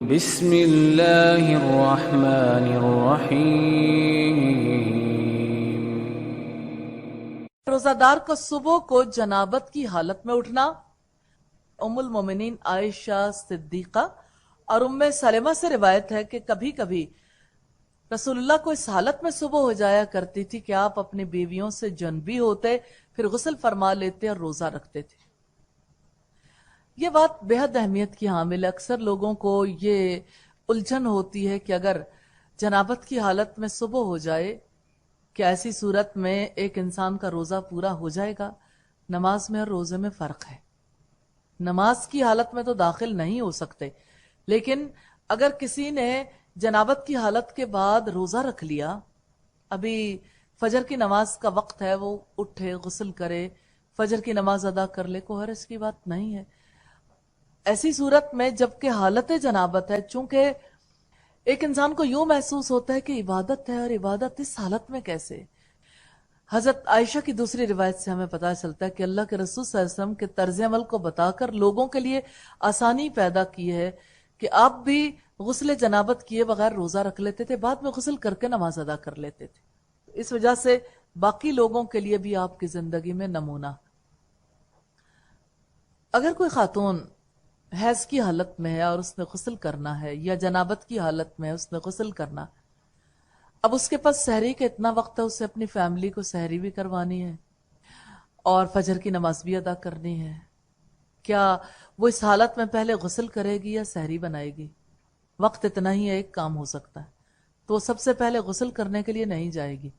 بسم اللہ الرحمن الرحیم۔ روزہ دار کو صبح کو جنابت کی حالت میں اٹھنا۔ ام المومنین عائشہ صدیقہ اور ام سلمہ سے روایت ہے کہ کبھی کبھی رسول اللہ کو اس حالت میں صبح ہو جایا کرتی تھی کہ آپ اپنی بیویوں سے جنبی ہوتے، پھر غسل فرما لیتے اور روزہ رکھتے تھے۔ یہ بات بے حد اہمیت کی حامل ہے۔ اکثر لوگوں کو یہ الجھن ہوتی ہے کہ اگر جنابت کی حالت میں صبح ہو جائے کہ ایسی صورت میں ایک انسان کا روزہ پورا ہو جائے گا۔ نماز میں اور روزے میں فرق ہے۔ نماز کی حالت میں تو داخل نہیں ہو سکتے، لیکن اگر کسی نے جنابت کی حالت کے بعد روزہ رکھ لیا، ابھی فجر کی نماز کا وقت ہے، وہ اٹھے غسل کرے، فجر کی نماز ادا کر لے، کوئی حرج کی بات نہیں ہے۔ ایسی صورت میں جبکہ حالت جنابت ہے، چونکہ ایک انسان کو یوں محسوس ہوتا ہے کہ عبادت ہے، اور عبادت اس حالت میں کیسے؟ حضرت عائشہ کی دوسری روایت سے ہمیں پتہ چلتا ہے کہ اللہ کے رسول صلی اللہ علیہ وسلم کے طرز عمل کو بتا کر لوگوں کے لیے آسانی پیدا کی ہے کہ آپ بھی غسل جنابت کیے بغیر روزہ رکھ لیتے تھے، بعد میں غسل کر کے نماز ادا کر لیتے تھے۔ اس وجہ سے باقی لوگوں کے لیے بھی آپ کی زندگی میں نمونہ۔ اگر کوئی خاتون حیض کی حالت میں ہے اور اس نے غسل کرنا ہے، یا جنابت کی حالت میں ہے اس نے غسل کرنا، اب اس کے پاس سحری کا اتنا وقت ہے، اسے اپنی فیملی کو سحری بھی کروانی ہے اور فجر کی نماز بھی ادا کرنی ہے، کیا وہ اس حالت میں پہلے غسل کرے گی یا سحری بنائے گی؟ وقت اتنا ہی ہے، ایک کام ہو سکتا ہے، تو وہ سب سے پہلے غسل کرنے کے لیے نہیں جائے گی،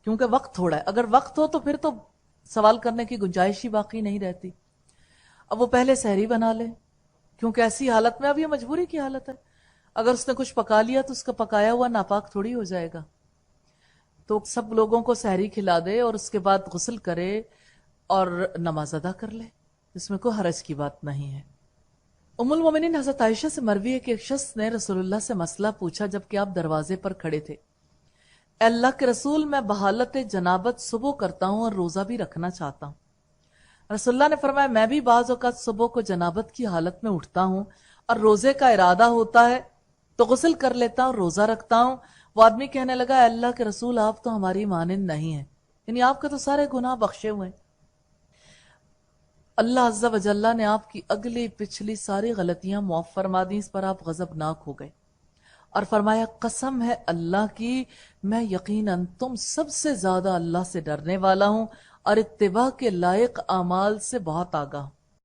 کیونکہ وقت تھوڑا ہے۔ اگر وقت ہو تو پھر تو سوال کرنے کی گنجائش ہی باقی نہیں رہتی۔ اب وہ پہلے سحری بنا لے، کیونکہ ایسی حالت میں اب یہ مجبوری کی حالت ہے۔ اگر اس نے کچھ پکا لیا تو اس کا پکایا ہوا ناپاک تھوڑی ہو جائے گا، تو سب لوگوں کو سحری کھلا دے اور اس کے بعد غسل کرے اور نماز ادا کر لے، اس میں کوئی حرج کی بات نہیں ہے۔ ام المومنین حضرت عائشہ سے مروی ہے کہ ایک شخص نے رسول اللہ سے مسئلہ پوچھا جبکہ آپ دروازے پر کھڑے تھے۔ اے اللہ کے رسول، میں بحالت جنابت صبح کرتا ہوں اور روزہ بھی رکھنا چاہتا ہوں۔ رسول اللہ نے فرمایا، میں بھی بعض اوقات صبح کو جنابت کی حالت میں اٹھتا ہوں اور روزے کا ارادہ ہوتا ہے تو غسل کر لیتا ہوں، روزہ رکھتا ہوں۔ وہ آدمی کہنے لگا، اے اللہ کے رسول، آپ تو ہماری مانند نہیں ہیں، یعنی آپ کے تو سارے گناہ بخشے ہوئے ہیں۔ اللہ عز و جل نے آپ کی اگلی پچھلی ساری غلطیاں معاف فرما دیں، اس پر آپ غضبناک ہو گئے اور فرمایا، قسم ہے اللہ کی، میں یقیناً تم سب سے زیادہ اللہ سے ڈرنے والا ہوں اور اتباع کے لائق اعمال سے بہت آگاہ ہوں۔